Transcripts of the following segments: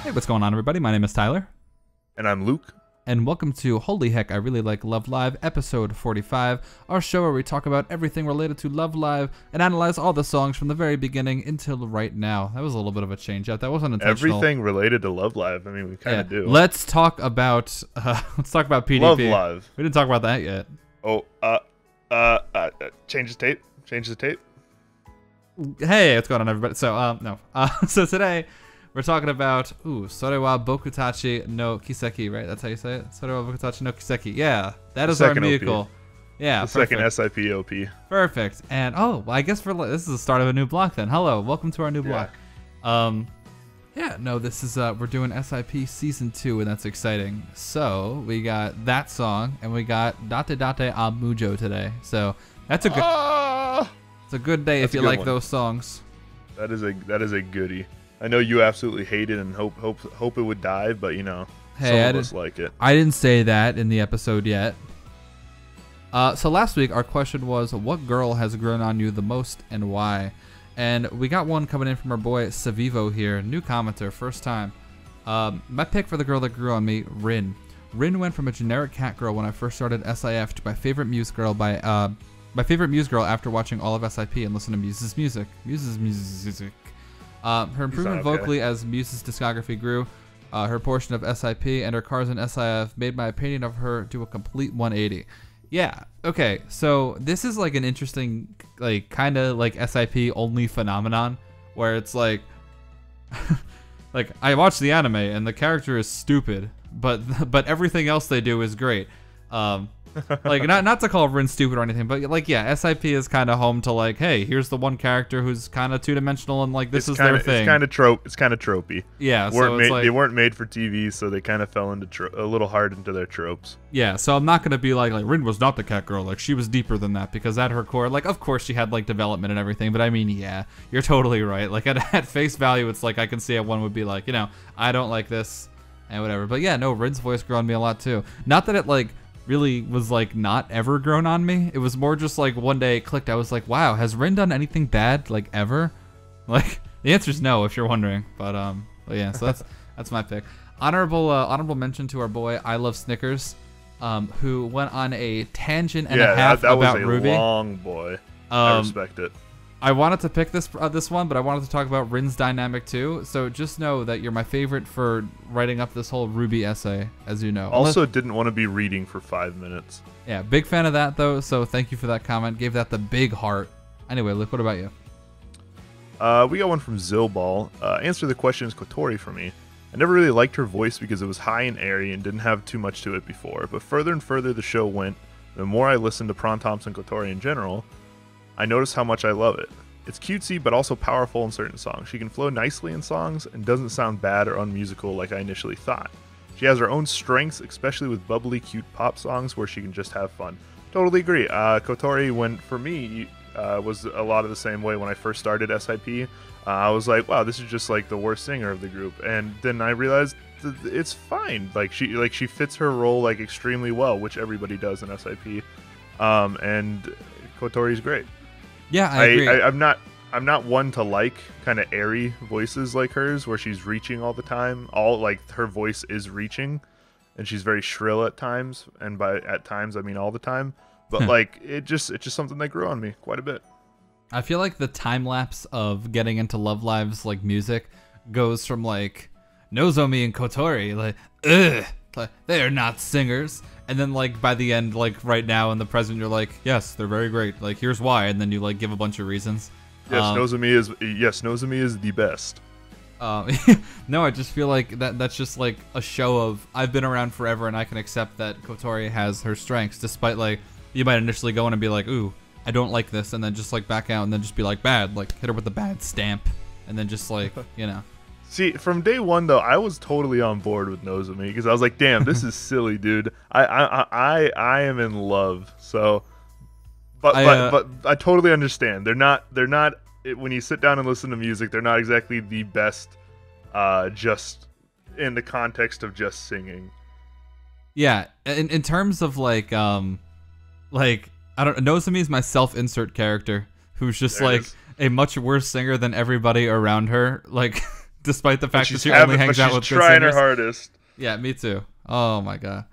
Hey, what's going on, everybody? My name is Tyler. And I'm Luke. And welcome to Holy Heck, I Really Like Love Live, episode 45, our show where we talk about everything related to Love Live and analyze all the songs from the very beginning until right now. That was a little bit of a change up. That wasn't intentional. Everything related to Love Live. I mean, we kind of do. Let's talk about PDP. Love Live. We didn't talk about that yet. Oh, change the tape. Change the tape. Hey, what's going on, everybody? So, so today we're talking about, Sorewa Bokutachi no Kiseki, right? That's how you say it? Sorewa Bokutachi no Kiseki. Yeah, that is our vehicle. Yeah, the second SIP OP. Perfect. And, I guess this is the start of a new block then. Hello, welcome to our new block. This is, we're doing SIP Season 2, and that's exciting. So, we got that song, and we got Datte Datte a Mujou today. So, that's a good... It's a good day if you like those songs. That is a goodie. I know you absolutely hate it and hope it would die, but you know, some of us like it. I didn't say that in the episode yet. So last week our question was, what girl has grown on you the most and why? And we got one coming in from our boy Savivo here, new commenter, first time. My pick for the girl that grew on me, Rin. Rin went from a generic cat girl when I first started SIF to my favorite Muse girl after watching all of SIP and listening to Muse's music. Her improvement vocally as Muse's discography grew, her portion of SIP and her cars in SIF made my opinion of her do a complete 180. Yeah, okay, so this is like an interesting, like, kind of like SIP only phenomenon, where it's like, like, I watch the anime and the character is stupid, but everything else they do is great. Like, not to call Rin stupid or anything, but like, yeah, SIP is kind of home to like, hey, here's the one character who's kind of two-dimensional and like this is their thing. It's kind of tropey. Yeah, they weren't made for TV, so they kind of fell into a little hard into their tropes. Yeah, so I'm not gonna be like Rin was not the cat girl, like she was deeper than that, because at her core, like, of course she had like development and everything, but I mean, yeah, you're totally right. Like at face value, it's like I can see how one would be like, you know, I don't like this and whatever. But yeah, no, Rin's voice grew on me a lot too. Not that it like really was like not ever grown on me. It was more just like one day it clicked. I was like, wow, has Rin done anything bad like ever? Like the answer is no, if you're wondering. But yeah, so that's my pick. Honorable mention to our boy I Love Snickers, who went on a tangent and a half about Ruby. That was a long boy. I respect it. I wanted to pick this one, but I wanted to talk about Rin's dynamic too. So just know that you're my favorite for writing up this whole Ruby essay, as you know. Also, didn't want to be reading for 5 minutes. Yeah, big fan of that though. So thank you for that comment. Gave that the big heart. Anyway, Luke, what about you? We got one from Zilball. Answer the question is Kotori for me. I never really liked her voice because it was high and airy and didn't have too much to it before. But further and further the show went, the more I listened to Pron Thompson Kotori in general, I noticed how much I love it. It's cutesy, but also powerful in certain songs. She can flow nicely in songs and doesn't sound bad or unmusical like I initially thought. She has her own strengths, especially with bubbly, cute pop songs where she can just have fun. Totally agree. Kotori, for me, was a lot of the same way when I first started SIP. I was like, wow, this is just like the worst singer of the group. And then I realized it's fine. Like she fits her role like extremely well, which everybody does in SIP. And Kotori's great. Yeah, I agree. I'm not one to like kind of airy voices like hers, where she's reaching all the time. Her voice is reaching, and she's very shrill at times, and at times I mean all the time. But like it's just something that grew on me quite a bit. I feel like the time lapse of getting into Love Live's like music goes from like Nozomi and Kotori, like they are not singers. And then, like, by the end, like, right now in the present, you're like, yes, they're very great. Like, here's why. And then you, like, give a bunch of reasons. Yes, Nozomi is the best. No, I just feel like that's just, like, a show of, I've been around forever, and I can accept that Kotori has her strengths, despite, like, you might initially go in and be like, ooh, I don't like this, and then just, like, back out, and then just be like, bad. Like, hit her with the bad stamp. And then just, like, you know. See, from day one though, I was totally on board with Nozomi because I was like, "Damn, this is silly, dude. I am in love." So, but I totally understand. They're not. When you sit down and listen to music, they're not exactly the best. Just in the context of just singing. Yeah, in terms of like I don't. Nozomi is my self-insert character who's just like a much worse singer than everybody around her. Like. despite the fact that she only hangs out with she's good trying her singers. hardest. Yeah, me too. Oh my god.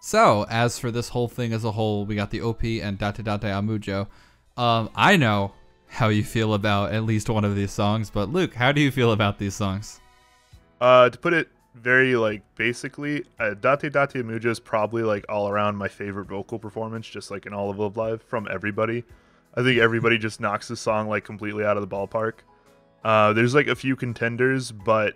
So as for this whole thing as a whole, we got the OP and Datte Datte Mujou. I know how you feel about at least one of these songs, but Luke, how do you feel about these songs? To put it very like basically, Datte Datte Mujou is probably like all around my favorite vocal performance, just like in all of Love Live from everybody. I think everybody just knocks the song like completely out of the ballpark. There's like a few contenders, but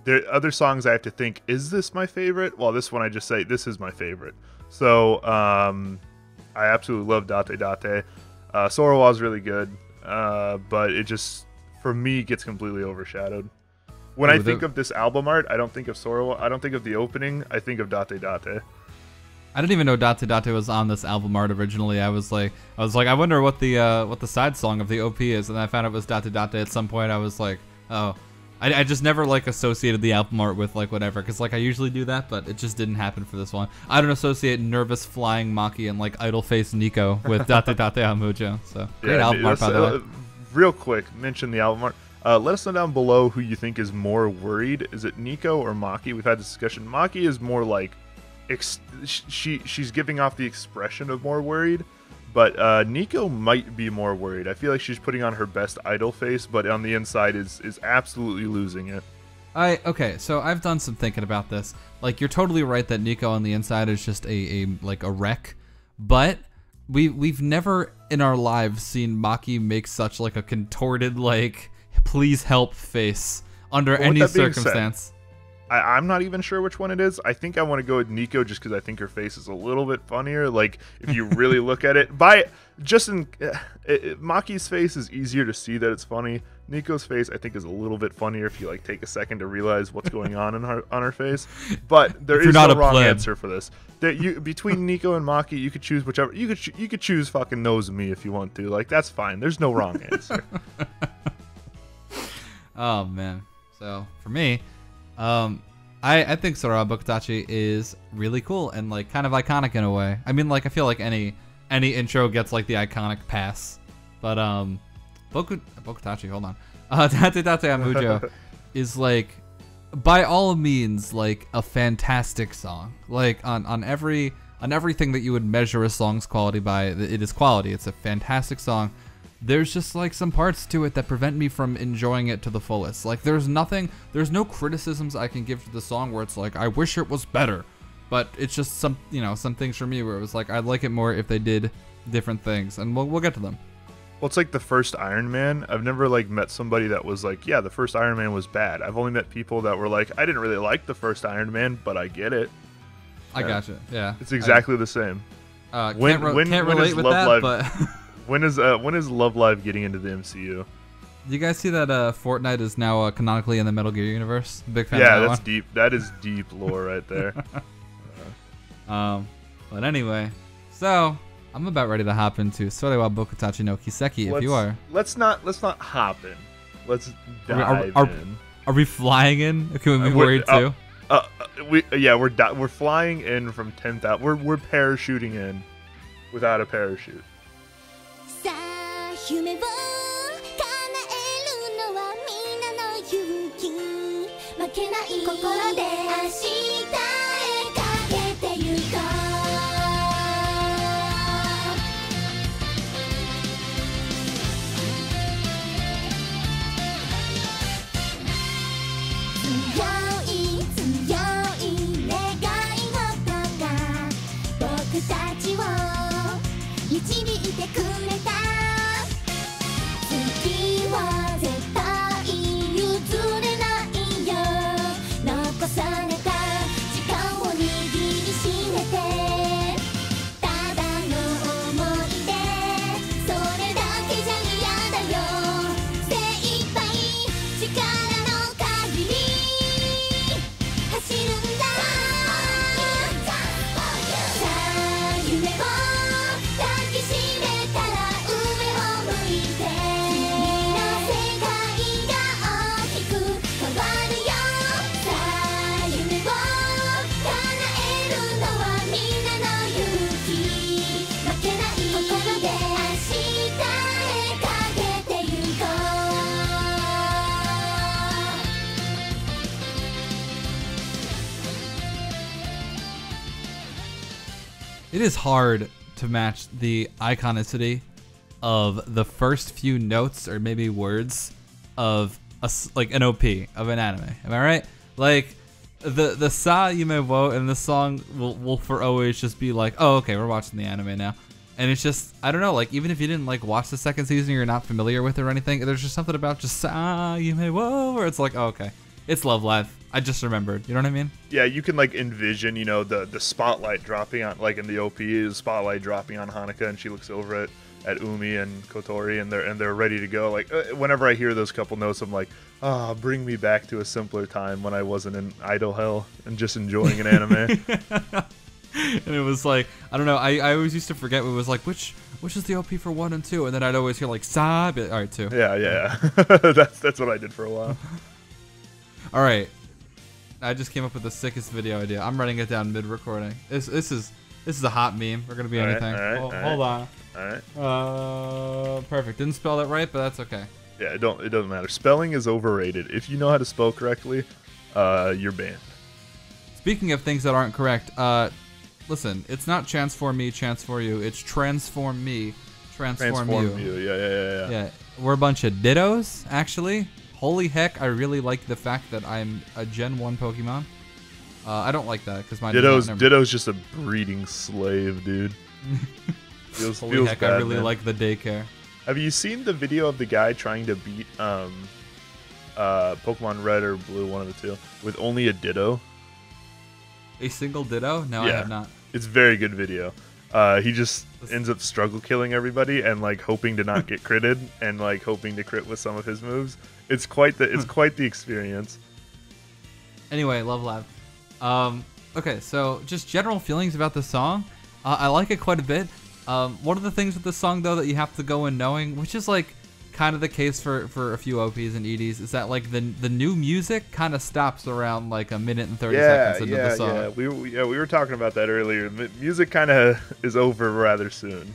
there are other songs I have to think, is this my favorite? Well, this one I just say this is my favorite. So I absolutely love Datte Datte. Sorowa is really good, but it just for me gets completely overshadowed. When I think of this album art, I don't think of Sorowa. I don't think of the opening. I think of Datte Datte. I didn't even know Datte Datte was on this album art originally. I was like, I wonder what the side song of the OP is, and I found it was Datte Datte at some point. I was like, oh, I just never like associated the album art with like whatever, because like I usually do that, but it just didn't happen for this one. I don't associate nervous flying Maki and like idle face Nico with Datte Datte Mujou. So great album art, by the way. Real quick, mention the album art. Let us know down below who you think is more worried. Is it Nico or Maki? We've had this discussion. Maki is more like she's giving off the expression of more worried, but Nico might be more worried. I feel like she's putting on her best idol face, but on the inside is absolutely losing it. Okay, so I've done some thinking about this. Like, you're totally right that Nico on the inside is just a wreck, but we've never in our lives seen Maki make such like a contorted like please help face under any circumstance. I'm not even sure which one it is. I think I want to go with Nico just because I think her face is a little bit funnier. Like, if you really look at it, Maki's face is easier to see that it's funny. Nico's face, I think, is a little bit funnier if you like take a second to realize what's going on in her face. But there is no wrong answer for this. Between Nico and Maki, you could choose whichever. You could choose fucking Nose Me if you want to. Like, that's fine. There's no wrong answer. Oh man. So for me, I think Sorowa Bokutachi is really cool and like kind of iconic in a way. I mean, like I feel like any intro gets like the iconic pass, but Bokutachi, hold on, Datte Datte Mujou is like by all means like a fantastic song. Like on everything that you would measure a song's quality by, it is quality. It's a fantastic song. There's just like some parts to it that prevent me from enjoying it to the fullest. Like there's no criticisms I can give to the song where it's like, I wish it was better. But it's just some things for me where it was like, I'd like it more if they did different things. And we'll get to them. Well, it's like the first Iron Man. I've never like met somebody that was like, yeah, the first Iron Man was bad. I've only met people that were like, I didn't really like the first Iron Man, but I get it. I gotcha. Yeah. It's exactly the same. Can't relate with that, but... When is Love Live getting into the MCU? Do you guys see that Fortnite is now canonically in the Metal Gear universe? Big fan. Yeah, of that that's one. deep. That is deep lore right there. But anyway, so I'm about ready to hop into Sorowa Bokutachi no Kiseki. If you are, let's not hop in. Let's dive in. Are we flying in? Can we be worried too? We're flying in from 10,000. We're parachuting in without a parachute. 夢を叶えるのは皆の勇気負けない心で明日へかけてゆこう強い強い願い事が僕たちを導いてくれた絶対譲れないよ残された力 It is hard to match the iconicity of the first few notes or maybe words of like an OP of an anime. Am I right? Like the Sa Yume wo in the song will for always just be like, oh, okay, we're watching the anime now. And it's just, I don't know, like even if you didn't like watch the second season, you're not familiar with it or anything, there's just something about just Sa Yume wo where it's like, oh, okay, it's Love Live. I just remembered. You know what I mean? Yeah, you can like envision, you know, the spotlight dropping on, like in the OP, the spotlight dropping on Hanuka, and she looks over at Umi and Kotori, and they're ready to go. Like whenever I hear those couple notes, I'm like, ah, bring me back to a simpler time when I wasn't in idol hell and just enjoying an anime. And it was like, I don't know, I always used to forget it was like, which is the OP for 1 and 2, and then I'd always hear like Sa, but all right, 2. Yeah. that's what I did for a while. All right. I just came up with the sickest video idea. I'm writing it down mid-recording. This is a hot meme. We're gonna be anything. Hold on. All right. Perfect. Didn't spell it right, but that's okay. Yeah, it doesn't matter. Spelling is overrated. If you know how to spell correctly, you're banned. Speaking of things that aren't correct, listen, it's not chance for me, chance for you. It's transform me, transform you. Yeah. We're a bunch of dittos, actually. Holy heck, I really like the fact that I'm a Gen 1 Pokemon. I don't like that because my Ditto's just a breeding slave, dude. Holy heck, bad, I really man. like the daycare. Have you seen the video of the guy trying to beat Pokemon Red or Blue, one of the two, with only a Ditto? A single Ditto? No, Yeah. I have not. It's a very good video. He just ends up struggle killing everybody and like hoping to not get critted and like hoping to crit with some of his moves. It's quite the experience. Anyway, Love Live. Okay, so just general feelings about the song. I like it quite a bit. One of the things with the song though that you have to go in knowing, which is like kind of the case for a few OPs and EDs, is that like the new music kind of stops around like a minute and 30 seconds into the song. Yeah, we were talking about that earlier. Music kind of is over rather soon.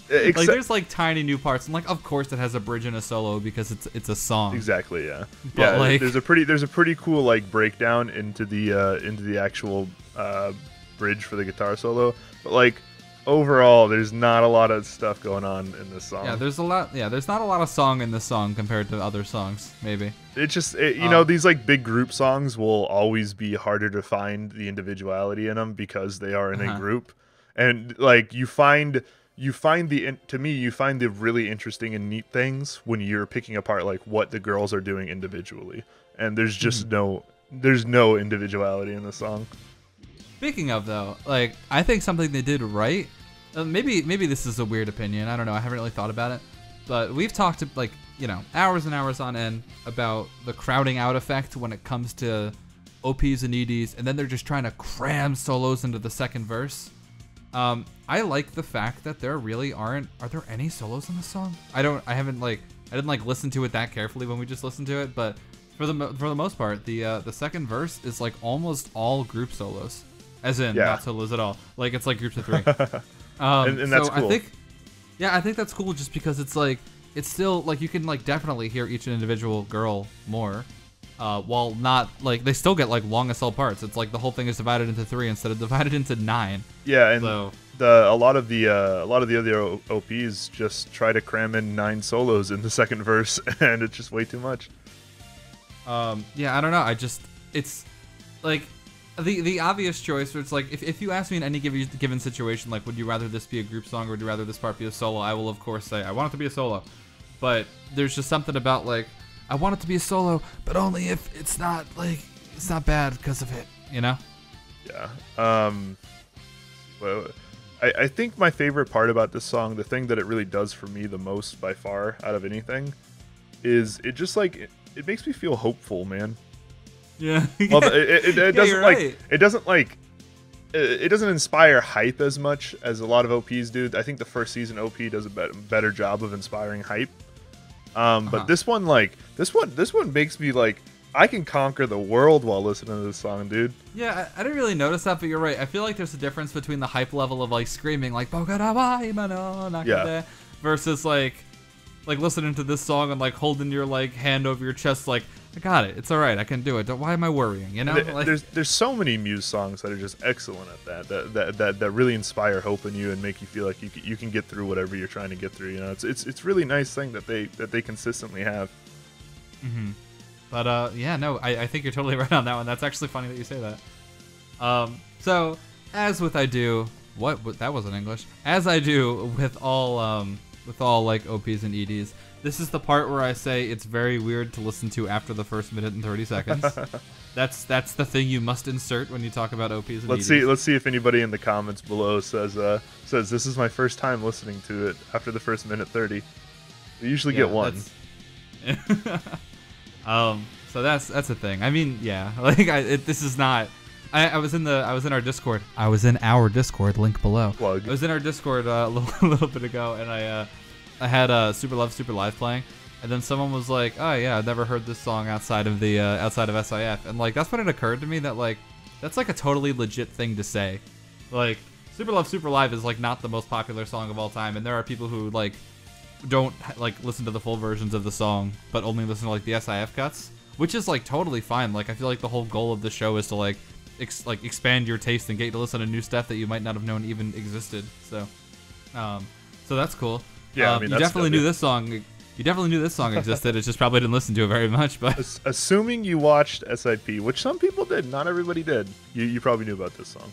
Like there's like tiny new parts, and like of course it has a bridge and a solo because it's a song. Exactly, yeah. But yeah, like, there's a pretty cool like breakdown into the actual bridge for the guitar solo, but like overall there's not a lot of stuff going on in this song. Yeah, there's not a lot of song in this song compared to other songs, maybe. It just you know, these like big group songs will always be harder to find the individuality in them because they are in a group, and like you find the really interesting and neat things when you're picking apart like what the girls are doing individually, and there's just there's no individuality in the song. Speaking of though, like I think something they did right. Maybe this is a weird opinion. I don't know. I haven't really thought about it, but we've talked like hours and hours on end about the crowding out effect when it comes to OPs and EDs, and then they're just trying to cram solos into the second verse. I like the fact that there really aren't. Are there any solos in the song? I didn't listen to it that carefully when we just listened to it, but for the most part, the second verse is like almost all group solos, as in not solos at all. Like it's like groups of 3. And that's so cool. I think that's cool just because it's like it's still like you can like definitely hear each individual girl more. While not like they still get like long as hell parts. It's like the whole thing is divided into 3 instead of divided into 9. Yeah, and so, a lot of the other OPs just try to cram in 9 solos in the second verse, and it's just way too much. Yeah, I don't know. It's like the obvious choice where it's like if you ask me in any given situation, like would you rather this be a group song or would you rather this part be a solo, I will of course say I want it to be a solo. But there's just something about like I want it to be a solo, but only if it's not bad because of it, you know? Yeah. Well, I think my favorite part about this song, the thing that it really does for me the most by far out of anything, is it just like it makes me feel hopeful, man. Yeah. Well, it doesn't right. it doesn't inspire hype as much as a lot of OPs do. I think the first season OP does a better job of inspiring hype. But this one makes me like I can conquer the world while listening to this song, dude. Yeah, I didn't really notice that, but you're right. I feel like there's a difference between the hype level of like screaming like Bokutachi no nakade versus like like listening to this song and like holding your like hand over your chest, like I got it. It's all right. I can do it. Why am I worrying? You know, like, there's so many Muse songs that are just excellent at that really inspire hope in you and make you feel like you can get through whatever you're trying to get through. You know, it's really nice thing that they consistently have. Mm-hmm. But yeah, no, I think you're totally right on that one. That's actually funny that you say that. So as with I do, what that wasn't English. As I do with all like OPs and EDs. This is the part where I say it's very weird to listen to after the first minute and 30 seconds. That's the thing you must insert when you talk about OPs and EDs. Let's see if anybody in the comments below says this is my first time listening to it after the first minute 30. We usually get one. So that's the thing. I mean, yeah, like this is not. I was in our Discord. I was in our Discord. Link below. Plug. I was in our Discord a little bit ago, and I had Super Love Super Live playing, and then someone was like, "Oh yeah, I've never heard this song outside of SIF," and like that's when it occurred to me that like that's like a totally legit thing to say. Like Super Love Super Live is like not the most popular song of all time, and there are people who like don't like listen to the full versions of the song, but only listen to like the SIF cuts, which is like totally fine. Like I feel like the whole goal of the show is to like expand your taste and get you to listen to new stuff that you might not have known even existed. So that's cool. Yeah, I mean, you definitely knew this song. You definitely knew this song existed. It's just probably didn't listen to it very much. But assuming you watched SIP, which some people did, not everybody did, you probably knew about this song.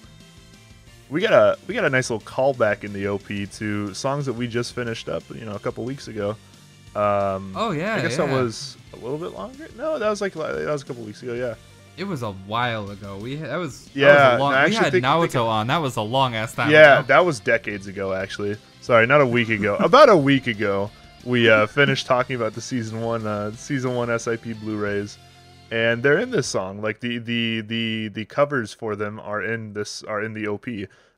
We got a nice little callback in the OP to songs that we just finished up, you know, a couple weeks ago. Oh yeah, I guess that was a little bit longer. No, that was a couple weeks ago. Yeah. It was a while ago. We had Naoto on. That was a long ass time. Yeah, ago. that was decades ago, actually. Sorry, not a week ago. About a week ago, we finished talking about the season one SIP Blu-rays, and they're in this song. Like the covers for them are in the OP.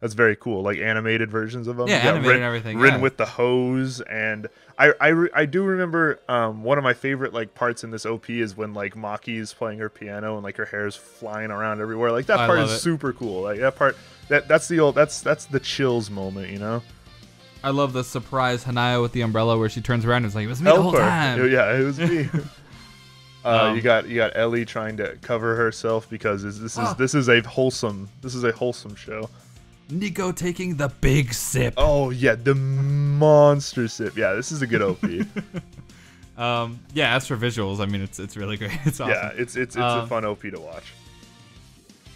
That's very cool. Like animated versions of them. Yeah, animated and everything. Rin with the hose, and I do remember one of my favorite like parts in this OP is when like Maki's playing her piano and like her hair's flying around everywhere. Like that part is super cool. Like that part that's the chills moment, you know. I love the surprise Hanaya with the umbrella where she turns around and is like, "It was me the whole time." Yeah, it was me. You got Ellie trying to cover herself because this is a wholesome show. Nico taking the big sip. Oh yeah, the monster sip. Yeah, this is a good OP. Yeah, as for visuals, I mean it's really great. It's awesome. Yeah, it's a fun OP to watch.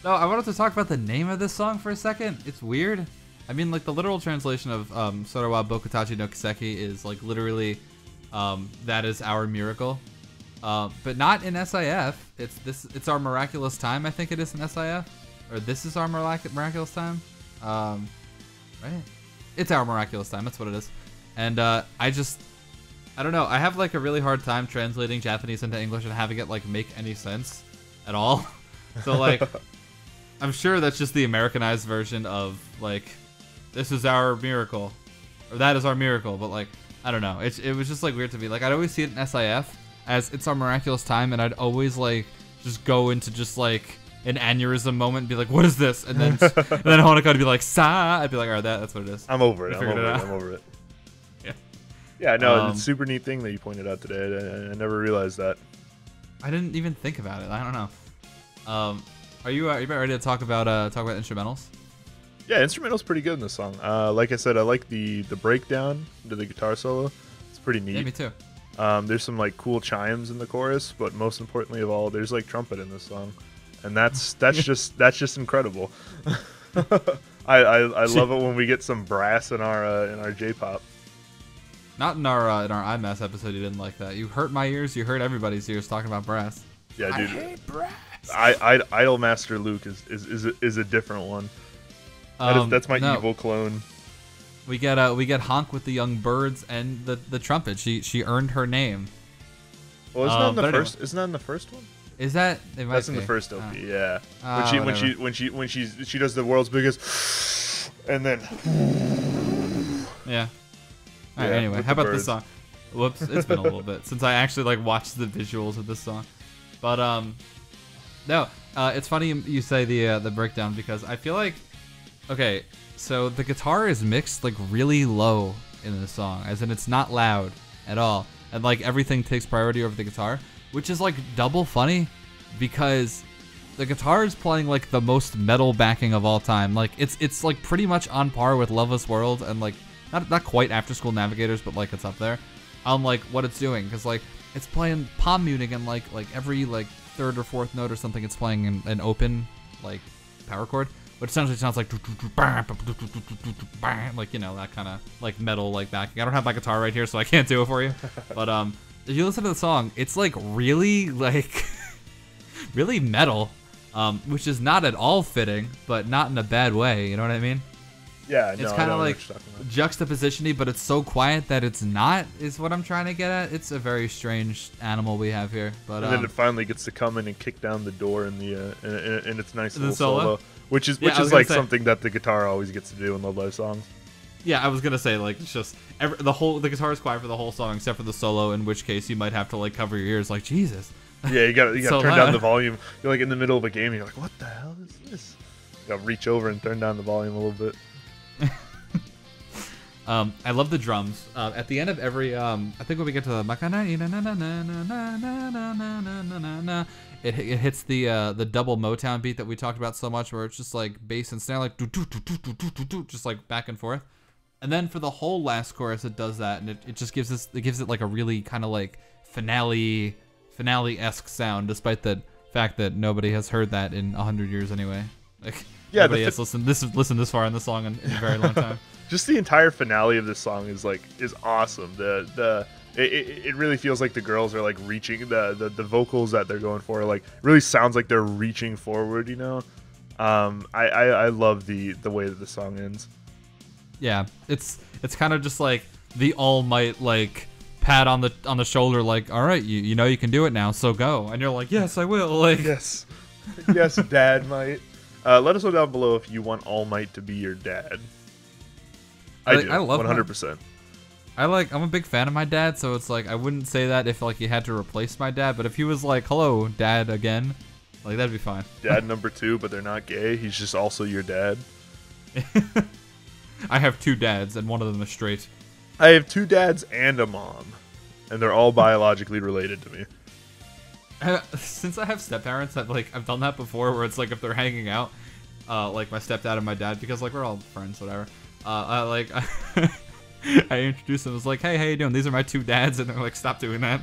No, I wanted to talk about the name of this song for a second. It's weird. I mean, like the literal translation of Sorawa Bokutachi no Kiseki is like literally that is our miracle. But not in SIF. It's our miraculous time, I think it is in SIF. Or this is our miraculous time. Right? It's our miraculous time, that's what it is. And I don't know, I have like a really hard time translating Japanese into English and having it like make any sense at all. So like I'm sure that's just the Americanized version of like this is our miracle, or that is our miracle, but like I don't know, it was just like weird to me. Like I'd always see it in SIF as it's our miraculous time, and I'd always like just go into just like an aneurysm moment and be like, what is this? And then Honoka would be like, sa. I'd be like, all right, that's what it is. I'm over it. I'm over it. Yeah. Yeah, no, it's a super neat thing that you pointed out today. I never realized that. I didn't even think about it. I don't know. Are you ready to talk about instrumentals? Yeah, instrumental's pretty good in this song. Like I said, I like the breakdown to the guitar solo. It's pretty neat. Yeah, me too. There's some like cool chimes in the chorus, but most importantly of all, there's like trumpet in this song, and that's just incredible. I love it when we get some brass in our J-pop. Not in our IMAS episode. You didn't like that. You hurt my ears. You hurt everybody's ears talking about brass. Yeah, dude. I hate brass. Idolmaster Luke is a different one. That's my evil clone. We get Honk with the young birds and the trumpet. She earned her name. Well, isn't that in the first? Isn't that in the first one? Is that? That's in the first OP. Yeah. When she does the world's biggest, and then. Yeah. All right. Anyway, how about this song? Whoops, it's been a little bit since I actually like watched the visuals of this song, but no, it's funny you say the breakdown because I feel like, okay, so the guitar is mixed like really low in the song, as in it's not loud, at all. And like everything takes priority over the guitar, which is like double funny because the guitar is playing like the most metal backing of all time. Like it's like pretty much on par with Loveless World and like not quite After School Navigators, but like it's up there on like what it's doing, because like it's playing palm muting and like every like third or fourth note or something it's playing an open like power chord, which essentially sounds like like, you know, that kind of like metal like backing. I don't have my guitar right here, so I can't do it for you. But if you listen to the song, it's like really like really metal, which is not at all fitting, but not in a bad way. You know what I mean? Yeah, it's kind of like juxtaposition-y, but it's so quiet that it's not, is what I'm trying to get at. It's a very strange animal we have here. But and then it finally gets to come in and kick down the door in the in its nice little solo, which is like something that the guitar always gets to do in Love Live songs. Yeah, I was gonna say like it's just the guitar is quiet for the whole song except for the solo, in which case you might have to like cover your ears like Jesus. Yeah, you gotta so turn down the volume. You're like in the middle of a game, you're like, what the hell is this? You gotta reach over and turn down the volume a little bit. I love the drums. At the end of every, I think when we get to the it hits the double Motown beat that we talked about so much, where it's just like bass and snare, like just like back and forth. And then for the whole last chorus, it does that, and it just gives it like a really kind of like finale-esque sound, despite the fact that nobody has heard that in 100 years anyway. Like, yeah, nobody has listened this far in the song in a very long time. Just the entire finale of this song is awesome. It really feels like the girls are like reaching the vocals that they're going for, like really sounds like they're reaching forward, you know. I love the way that the song ends. Yeah, it's kind of just like the All Might like pat on the shoulder, like, all right, you know you can do it now, so go. And you're like, yes, I will. Like, yes, Dad might. Let us know down below if you want All Might to be your dad. I do. I love 100%. I'm a big fan of my dad, so it's like I wouldn't say that if like he had to replace my dad, but if he was like, hello, Dad again, like that'd be fine. Dad number 2, but they're not gay. He's just also your dad. I have 2 dads, and one of them is straight. I have 2 dads and a mom, and they're all biologically related to me. Since I have step-parents, I've done that before, where it's like if they're hanging out, like my stepdad and my dad, because like we're all friends, whatever. I introduced them. I was like, hey, how you doing? These are my 2 dads, and they're like, stop doing that.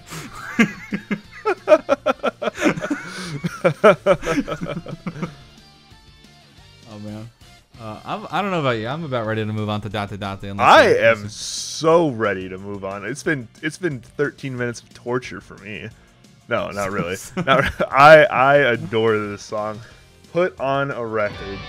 Oh man. I don't know about you. I'm about ready to move on to Datte Datte. I am so ready to move on. It's been 13 minutes of torture for me. No, not really. I adore this song. Put on a record.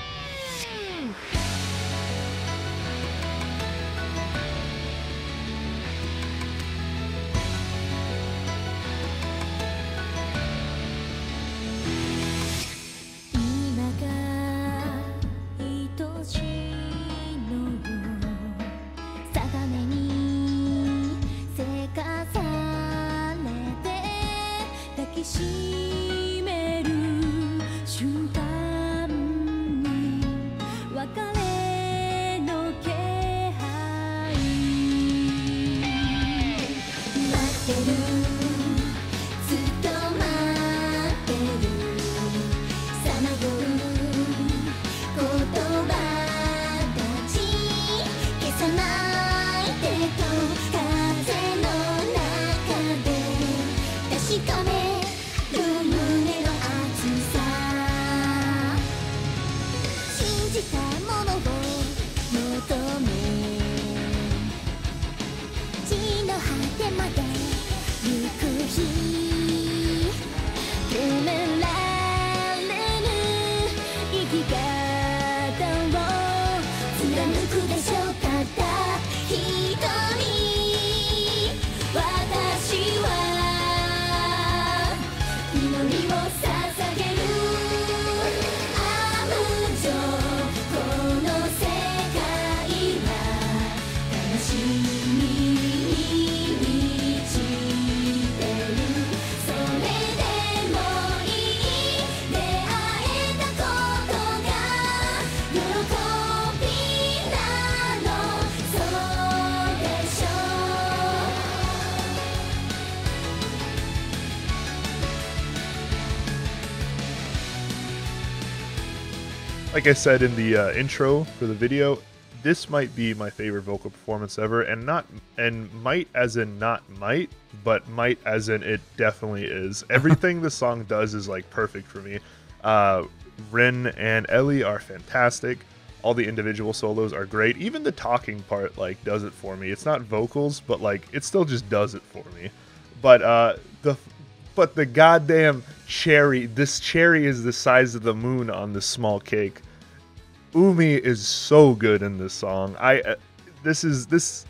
like I said in the intro for the video, this might be my favorite vocal performance ever, and might as in not might, but might as in it definitely is. Everything the song does is like perfect for me. Rin and Ellie are fantastic. All the individual solos are great. Even the talking part like does it for me. It's not vocals, but like it still just does it for me. But the goddamn cherry, this cherry is the size of the moon on this small cake. Umi is so good in this song. This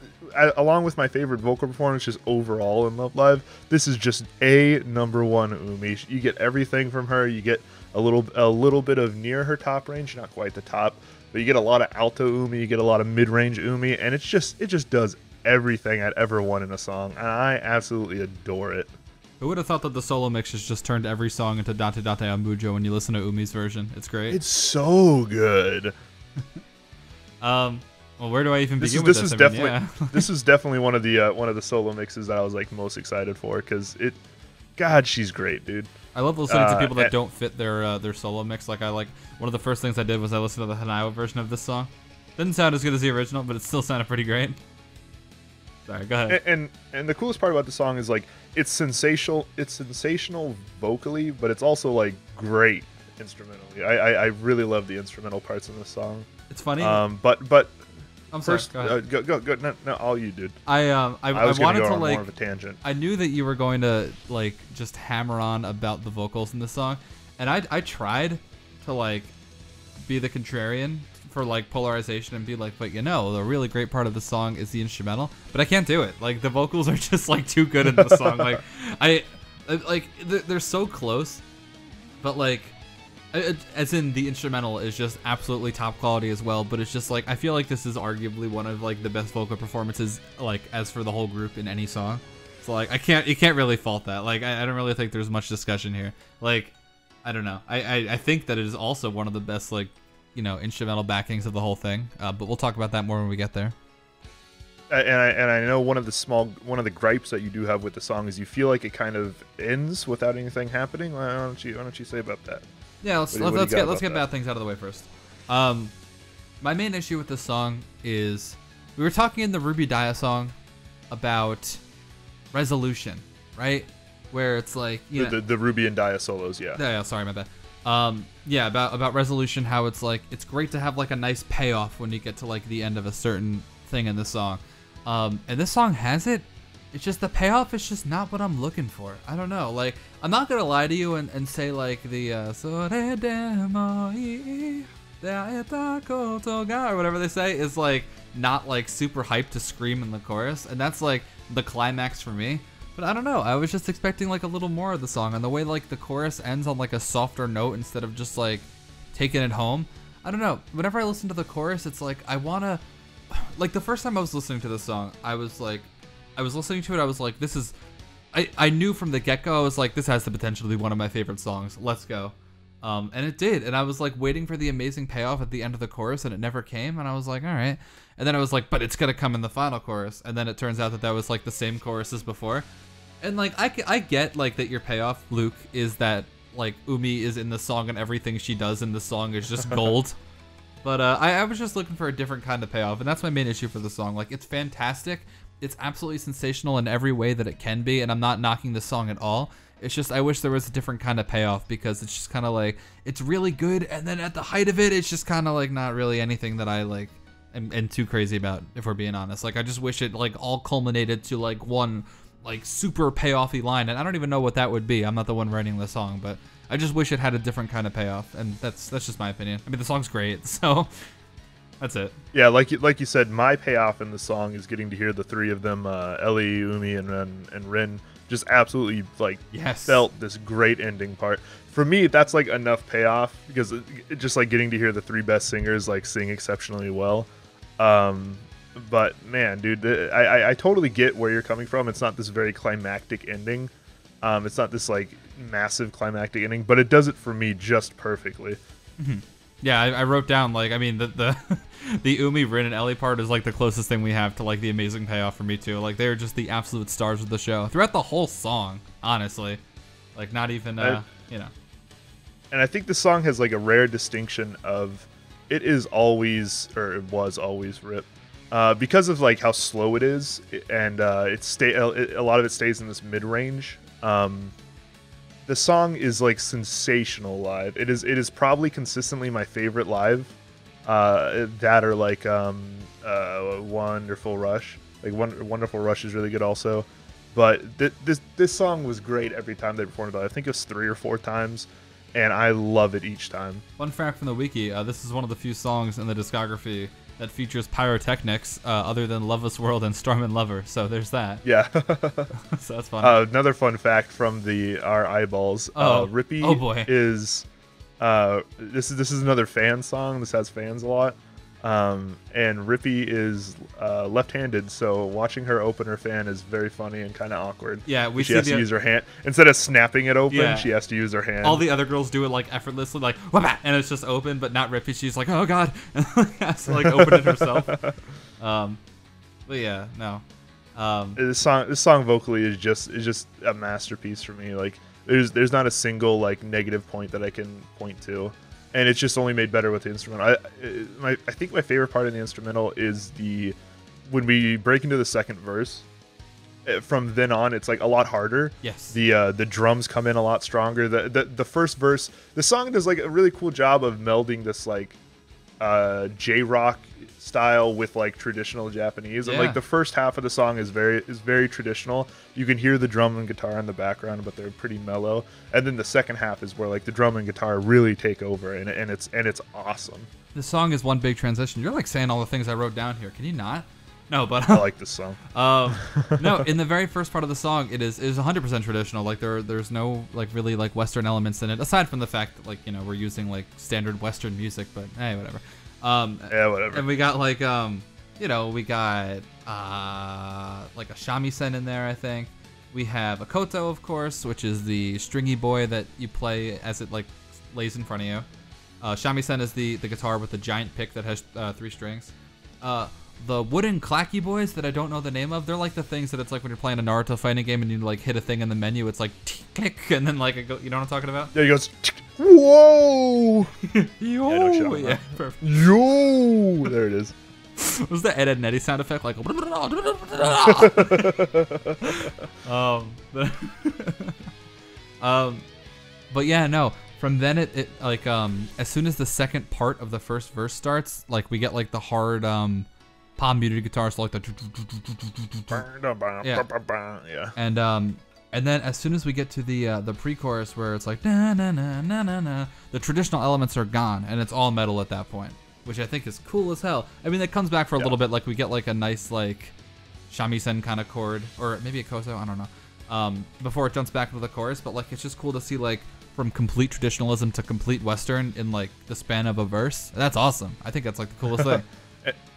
along with my favorite vocal performance just overall in Love Live, this is just a number one Umi. You get everything from her. You get a little bit of near her top range, not quite the top, but you get a lot of alto Umi, you get a lot of mid-range Umi, and it just does everything I'd ever want in a song, and I absolutely adore it. Who would have thought that the solo mixes just turned every song into Datte Datte on Mujou when you listen to Umi's version? It's great. It's so good. Well, where do I even begin with this? This is definitely one of the solo mixes that I was like most excited for, because God, she's great, dude. I love listening to people that don't fit their solo mix. Like one of the first things I did was I listened to the Hanaiwa version of this song. Didn't sound as good as the original, but it still sounded pretty great. Sorry, go ahead. And the coolest part about the song is like it's sensational. It's sensational vocally, but it's also like great instrumentally. I really love the instrumental parts in this song. It's funny. But I'm sorry. first, go. No, all you, dude. I wanted to like. More of a tangent. I knew that you were going to like just hammer on about the vocals in the song, and I tried to like be the contrarian for like polarization and be like, but you know, the really great part of the song is the instrumental, but I can't do it. Like the vocals are just like too good in the song. Like they're so close, but like. As in the instrumental is just absolutely top quality as well, but it's just like I feel like this is arguably one of like the best vocal performances like as for the whole group in any song. So like you can't really fault that. Like I don't really think there's much discussion here. Like I don't know. I think that it is also one of the best like instrumental backings of the whole thing. But we'll talk about that more when we get there. And I know one of the gripes that you do have with the song is you feel like it kind of ends without anything happening. Why don't you say about that? Yeah, let's get bad things out of the way first. My main issue with this song is we were talking in the Ruby Dia song about resolution, right? Where it's like the Ruby and Dia solos, yeah. Yeah, sorry, my bad. Yeah, about resolution, how it's like it's great to have like a nice payoff when you get to like the end of a certain thing in the song. And this song has it. It's just the payoff is just not what I'm looking for. I don't know. Like, I'm not gonna lie to you and say like the or whatever they say is like not like super hyped to scream in the chorus, and that's like the climax for me. But I don't know. I was just expecting like a little more of the song, and the way like the chorus ends on like a softer note instead of just like taking it home. I don't know. Whenever I listen to the chorus, it's like I wanna. Like the first time I was listening to the song, I was listening to it, I was like, this is, I knew from the get-go, I was like, this has the potential to be one of my favorite songs, let's go. And it did, and I was like waiting for the amazing payoff at the end of the chorus, and it never came, and I was like, alright. And then I was like, but it's gonna come in the final chorus, and then it turns out that was like the same chorus as before. And like, I get like that your payoff, Luke, is that like Umi is in the song and everything she does in the song is just gold. But I was just looking for a different kind of payoff, and that's my main issue for the song. Like, it's fantastic. It's absolutely sensational in every way that it can be, and I'm not knocking the song at all. It's just I wish there was a different kind of payoff, because it's just kind of like, it's really good, and then at the height of it, it's just kind of like not really anything that I like am too crazy about, if we're being honest. Like, I just wish it like all culminated to like one like super payoffy line, and I don't even know what that would be. I'm not the one writing the song, but I just wish it had a different kind of payoff, and that's just my opinion. I mean, the song's great, so that's it. Yeah, like you said, my payoff in the song is getting to hear the three of them, Ellie, Umi, and Rin, just absolutely like felt this great ending part. For me, that's like enough payoff, because it just like getting to hear the three best singers like sing exceptionally well. But man, dude, I totally get where you're coming from. It's not this very climactic ending. It's not this like massive climactic ending, but it does it for me just perfectly. Mm-hmm. Yeah, I wrote down like, I mean, the Umi, Rin, and Ellie part is like the closest thing we have to like the amazing payoff for me too. Like, they're just the absolute stars of the show throughout the whole song, honestly. Like, not even And I think the song has like a rare distinction of it is always, or it was always RIP. Because of like how slow it is, and a lot of it stays in this mid range. The song is like sensational live. It is probably consistently my favorite live. That or like Wonderful Rush. Like Wonderful Rush is really good also. But this song was great every time they performed it. I think it was 3 or 4 times, and I love it each time. Fun fact from the wiki: this is one of the few songs in the discography that features pyrotechnics other than Loveless World and Storm and Lover. So there's that. Yeah. So that's fun. Another fun fact from our eyeballs. Rippy boy. is this is another fan song. This has fans a lot. And Rippy is left-handed, so watching her open her fan is very funny and kind of awkward. Yeah, she has to use her hand instead of snapping it open. Yeah. She has to use her hand. All the other girls do it like effortlessly, like whapa, and it's just open, but not Rippy. She's like, oh god, and has to like open it herself. But yeah, no. This song vocally is just a masterpiece for me. Like there's not a single like negative point that I can point to. And it's just only made better with the instrumental. I think my favorite part of the instrumental is when we break into the second verse. From then on, it's like a lot harder. Yes. The drums come in a lot stronger. The first verse, the song does like a really cool job of melding this like J-rock style with like traditional Japanese. And like the first half of the song is very traditional. You can hear the drum and guitar in the background, but they're pretty mellow. And then the second half is where like the drum and guitar really take over, and it's awesome. This song is one big transition. You're like saying all the things I wrote down here. Can you not? No, but I like this song. No, in the very first part of the song, it is 100% traditional. Like there's no like really like Western elements in it, aside from the fact that like we're using like standard Western music. But hey, whatever. Yeah, whatever. And we got like we got like a shamisen in there. I think we have a koto, of course, which is the stringy boy that you play as it like lays in front of you. Shamisen is the guitar with the giant pick that has 3 strings. The wooden clacky boys that I don't know the name of, they're like the things that it's like when you're playing a Naruto fighting game and you like hit a thing in the menu, it's like click, and then like you know what I'm talking about? There he goes. Whoa! Yo! Yeah, perfect. Yo! There it is. Was the Ed, Edd n Eddy sound effect like? But yeah, no. From then it like as soon as the second part of the first verse starts, like we get like the hard palm muted guitar, so like the yeah. And then as soon as we get to the pre-chorus where it's like na na na na na na, the traditional elements are gone and it's all metal at that point, which I think is cool as hell. I mean, it comes back for a little bit, like we get like a nice like shamisen kind of chord, or maybe a koto, I don't know, before it jumps back into the chorus. But like it's just cool to see like from complete traditionalism to complete Western in like the span of a verse. That's awesome. I think that's like the coolest thing.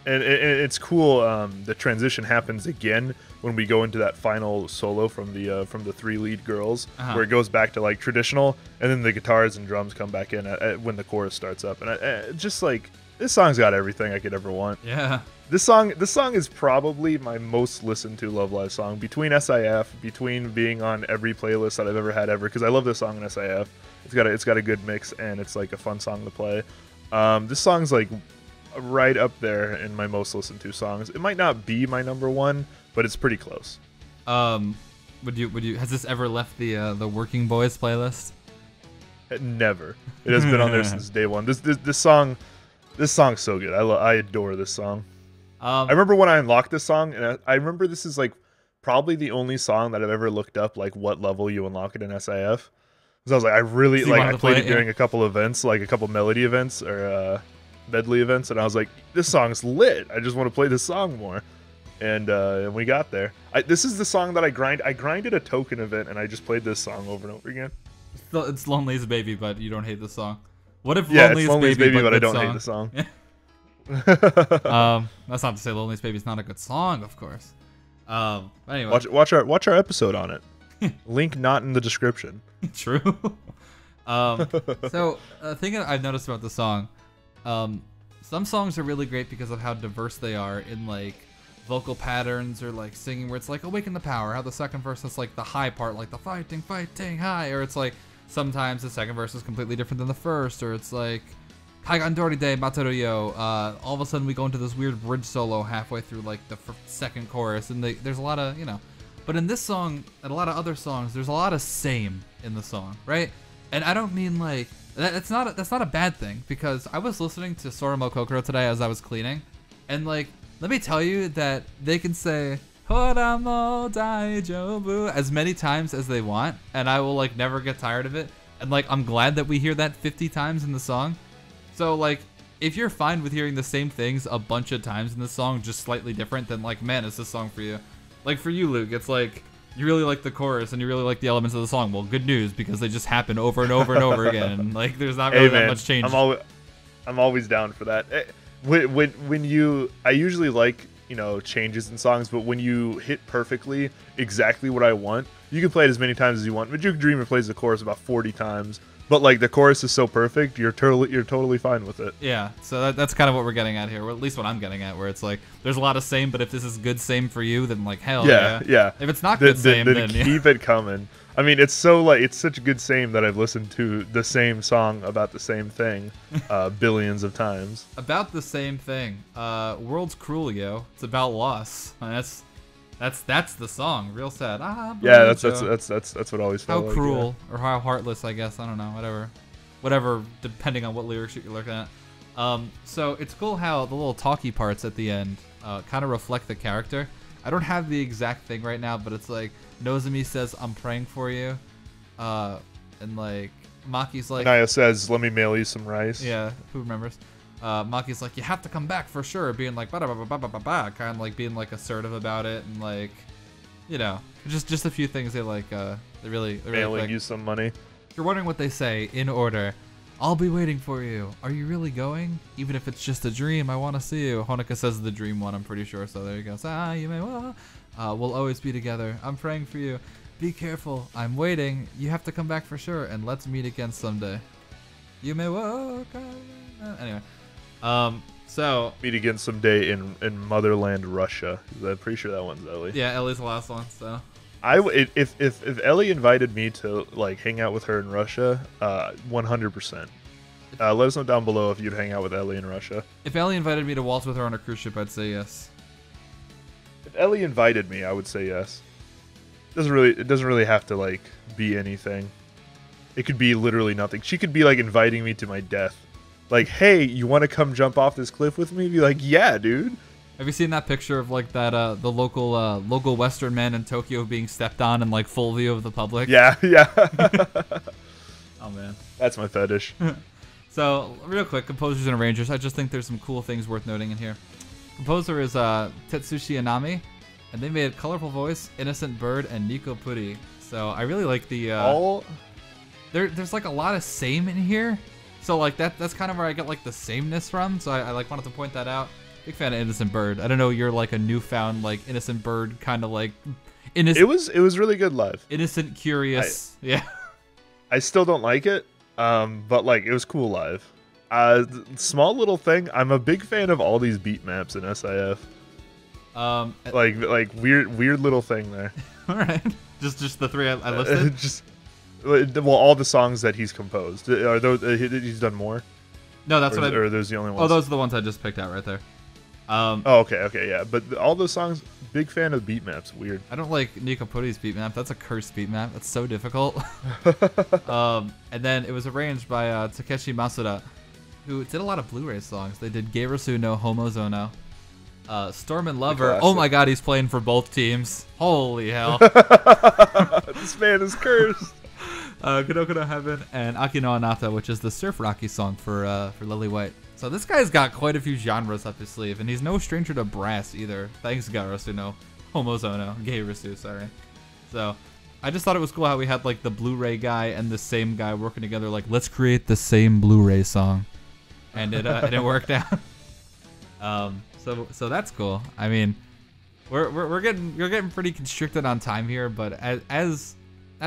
And it's cool. The transition happens again when we go into that final solo from the 3 lead girls, where it goes back to like traditional, and then the guitars and drums come back in when the chorus starts up. And just like this song's got everything I could ever want. Yeah. This song is probably my most listened to Love Live song, between SIF, between being on every playlist that I've ever had because I love this song in SIF. It's got a good mix, and it's like a fun song to play. This song's like right up there in my most listened to songs. It might not be my number 1, but it's pretty close. Would you has this ever left the Working Boys playlist? Never. It has been on there since day one. This song's so good. I adore this song. I remember when I unlocked this song, and I remember this is like probably the only song that I've ever looked up like what level you unlock it in SIF. Because I was like, I really like I played it during a couple events, like a couple melody events or medley events, and I was like, this song's lit. I just want to play this song more. And we got there. This is the song that I grinded a token event, and I just played this song over and over again. It's Lonely's Baby, but you don't hate the song. What if Lonely's Baby, but I don't hate the song. That's not to say Lonely's Baby is not a good song, of course. Anyway, watch our episode on it. Link not in the description. True. So a thing that I've noticed about the song, some songs are really great because of how diverse they are in like vocal patterns or like singing, where it's like Awaken the Power, how the second verse is like the high part, like the fighting high, or it's like sometimes the second verse is completely different than the first, or it's like Kaigandori de Materu yo. All of a sudden we go into this weird bridge solo halfway through like the second chorus, and there's a lot of, you know, but in this song and a lot of other songs, there's a lot of same in the song, right? And I don't mean like that's not a bad thing, because I was listening to Soromo Kokoro today as I was cleaning, and like, let me tell you that they can say Horamo Daijobu as many times as they want, and I will like never get tired of it. And like, I'm glad that we hear that 50 times in the song. So like, if you're fine with hearing the same things a bunch of times in the song, just slightly different, then like, man, it's this song for you. Like for you, Luke, it's like you really like the chorus and you really like the elements of the song. Well, good news, because they just happen over and over and over again. And like, there's not really that much change. I'm always down for that. When you, I usually like, you know, changes in songs, but when you hit perfectly exactly what I want, you can play it as many times as you want. Majuka Dreamer plays the chorus about 40 times, but like the chorus is so perfect, you're totally fine with it. Yeah, so that's kind of what we're getting at here, or at least what I'm getting at, where it's like there's a lot of same, but if this is good same for you, then like hell yeah. If it's not good same, then keep it coming. I mean, it's such a good same that I've listened to the same song about the same thing billions of times. About the same thing. World's Cruel, yo. It's about loss. And that's the song. Real sad. Yeah, that's what always felt how like, cruel, or how heartless, I guess. I don't know. Whatever, depending on what lyrics you're looking at. So it's cool how the little talky parts at the end kind of reflect the character. I don't have the exact thing right now, but it's like Nozomi says, "I'm praying for you," and like Maki's like, Naya says, "Let me mail you some rice." Yeah, who remembers? Maki's like, "You have to come back for sure," being like, ba ba ba ba ba ba ba, kind of like being like assertive about it, and like, you know, just a few things they like. They really mailing like. you some money. If you're wondering what they say in order, "I'll be waiting for you. Are you really going? Even if it's just a dream, I want to see you." Honoka says the dream one, I'm pretty sure. So there you go. You may well. We'll always be together. I'm praying for you. Be careful. I'm waiting. You have to come back for sure, and let's meet again someday. You may walk. Anyway, so meet again someday in motherland Russia. I'm pretty sure that one's Ellie. Yeah, Ellie's the last one. So if Ellie invited me to like hang out with her in Russia, 100%. Let us know down below if you'd hang out with Ellie in Russia. If Ellie invited me to waltz with her on a cruise ship, I'd say yes. If Ellie invited me, I would say yes. It doesn't really have to like be anything. It could be literally nothing. She could be like inviting me to my death. Like, "Hey, you want to come jump off this cliff with me?" Be like, "Yeah, dude." Have you seen that picture of like that the local Western man in Tokyo being stepped on in like full view of the public? Yeah. Oh man, that's my fetish. So real quick, composers and arrangers. I just think there's some cool things worth noting in here. Composer is Tetsushi Inami, and they made Colorful Voice, Innocent Bird, and Nico Puri. So I really like the there's like a lot of same in here. So like that's kind of where I get like the sameness from. So I like wanted to point that out. Big fan of Innocent Bird. I don't know, you're like a newfound like Innocent Bird kind of like innocent. It was really good live. Innocent, curious. Yeah. I still don't like it, but like it was cool live. Small little thing. I'm a big fan of all these beat maps in SIF. Like weird little thing there. All right. Just the three I listed. All the songs that he's composed. Are those he's done more? No, that's or are those the only ones? Oh, those are the ones I just picked out right there. Okay, yeah. But all those songs, big fan of beat maps. Weird. I don't like Nico Puri's beat map. That's a cursed beat map. That's so difficult. And then it was arranged by Takeshi Masuda, who did a lot of Blu-ray songs. They did Geirusu no Homozono, Storm and Lover. Oh my god, he's playing for both teams. Holy hell. This man is cursed. Kudoku no Heaven, and Aki no Anata, which is the surf rocky song for Lily White. So this guy's got quite a few genres up his sleeve, and he's no stranger to brass either. Thanks, Geirusu no Homozono. Geirusu, sorry. So I just thought it was cool how we had like the Blu-ray guy and the same guy working together, like, let's create the same Blu-ray song. And it worked out. So that's cool. I mean, we're getting pretty constricted on time here, but as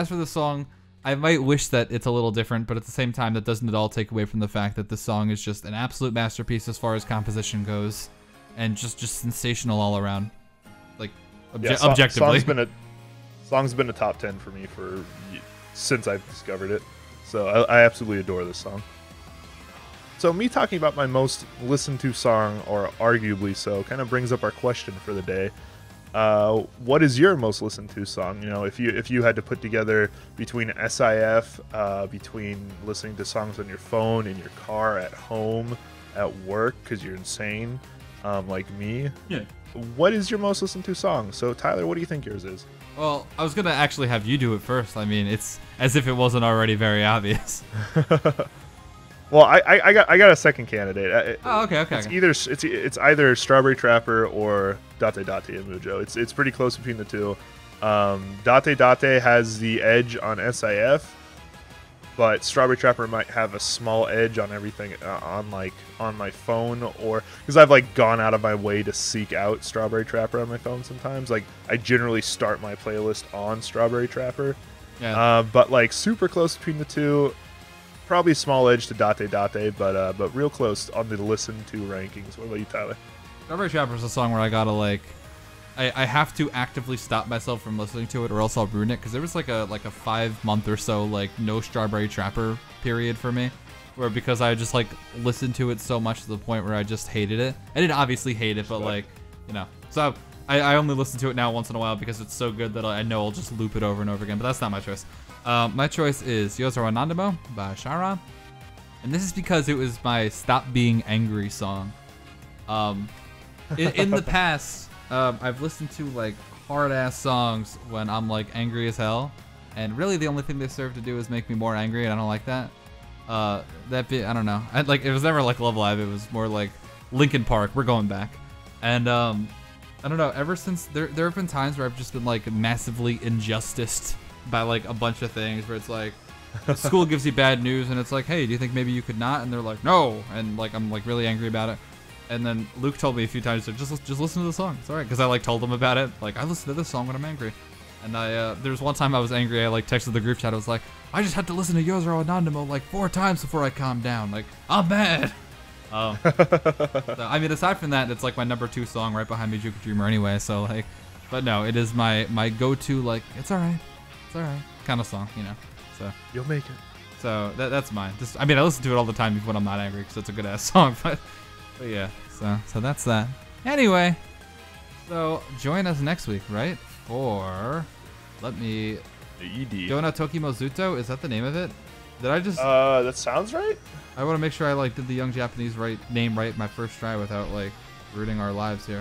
for the song, I might wish that it's a little different, but at the same time, that doesn't at all take away from the fact that the song is just an absolute masterpiece as far as composition goes, and just sensational all around, like objectively. Song's been a top 10 for me since I've discovered it. So I absolutely adore this song. So me talking about my most listened to song, or arguably so, kind of brings up our question for the day. What is your most listened to song? You know, if you had to put together between SIF, between listening to songs on your phone, in your car, at home, at work, because you're insane, like me. Yeah. What is your most listened to song? So Tyler, what do you think yours is? Well, I was gonna actually have you do it first. I mean, it's as if it wasn't already very obvious. Well, I got a second candidate. Okay. It's either Strawberry Trapper or Datte Datte and Mujou. It's pretty close between the two. Datte Datte has the edge on SIF, but Strawberry Trapper might have a small edge on everything on my phone, or because I've like gone out of my way to seek out Strawberry Trapper on my phone sometimes. Like I generally start my playlist on Strawberry Trapper. Yeah. But like super close between the two. Probably small edge to Datte Datte, but real close on the listen to rankings. What about you, Tyler? Strawberry Trapper is a song where I gotta like, I have to actively stop myself from listening to it, or else I'll ruin it. Because there was like a 5-month or so like no Strawberry Trapper period for me, where because I just like listened to it so much to the point where I just hated it. I didn't obviously hate it, but like, you know, so I only listen to it now once in a while because it's so good that I know I'll just loop it over and over again. But that's not my choice. My choice is Yozora Nandamo by Shara. And this is because it was my Stop Being Angry song. In the past, I've listened to like hard-ass songs when I'm like angry as hell. And really the only thing they serve to do is make me more angry, and I don't like that. I don't know. It was never like Love Live. It was more like Linkin Park. We're going back. And I don't know, ever since there have been times where I've just been like massively injusticed by like a bunch of things, where it's like school gives you bad news and it's like, hey, do you think maybe you could not? And they're like, no, and like I'm like really angry about it. And then Luke told me a few times, just listen to the song, it's alright, because I like told him about it, like I listen to this song when I'm angry. And there was one time I was angry, I like texted the group chat, I was like, I just had to listen to Yozora Nandamo like 4 times before I calmed down, like I'm mad. So, I mean, aside from that, it's like my number 2 song right behind Mujou Dreamer anyway, so like, but no, it is my go-to, like it's alright kind of song, you know. So you'll make it. So that's mine. I mean, I listen to it all the time when I'm not angry because it's a good ass song. But yeah. So that's that. Anyway, so join us next week, right? For the ED. Dona Tokimo Zuto. Is that the name of it? Did I just? That sounds right. I want to make sure I like did the young Japanese name right my first try without like ruining our lives here.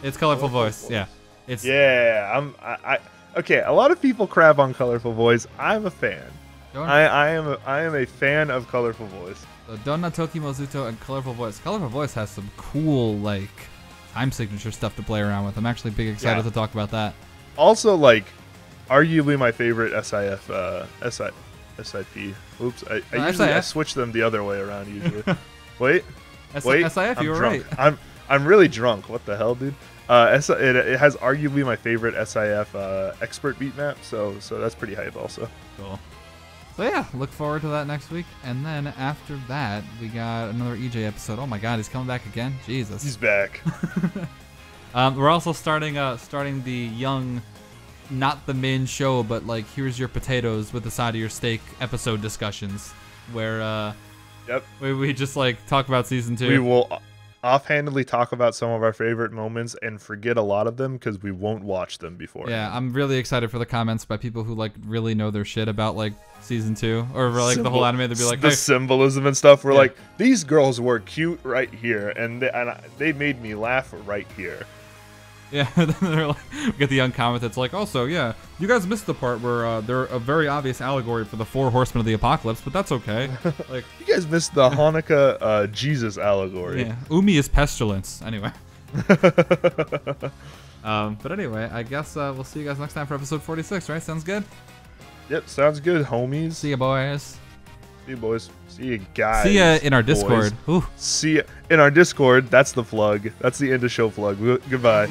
It's Colorful Voice. Yeah. It's Okay, a lot of people crap on Colorful Voice. I'm a fan. I am a fan of Colorful Voice. So Donna Tokimo Zuto and Colorful Voice. Colorful Voice has some cool like time signature stuff to play around with. I'm actually big excited to talk about that. Also, like, arguably my favorite SIP. Oops, I switch them the other way around usually. Wait, SIF, you were right. I'm really drunk. What the hell, dude? It has arguably my favorite SIF expert beat map, so that's pretty hype also. Cool. So yeah, look forward to that next week, and then after that we got another EJ episode. Oh my God, he's coming back again! Jesus, he's back. We're also starting the young, not the main show, but like here's your potatoes with the side of your steak episode discussions, where we just like talk about season 2. We will offhandedly talk about some of our favorite moments and forget a lot of them because we won't watch them before. Yeah, I'm really excited for the comments by people who like really know their shit about like season 2 or like the whole anime. They'd be like, the symbolism and stuff. We're like, these girls were cute right here, and they made me laugh right here. Yeah, they're like, we get the young comment that's like, also, yeah, you guys missed the part where they're a very obvious allegory for the 4 horsemen of the apocalypse, but that's okay. Like, you guys missed the Hanukkah Jesus allegory. Yeah, Umi is pestilence. Anyway. But anyway, I guess we'll see you guys next time for episode 46, right? Sounds good? Yep, sounds good, homies. See ya, boys. See you, boys. See you, guys. See ya in our Discord. See ya in our Discord. That's the plug. That's the end of show plug. Goodbye.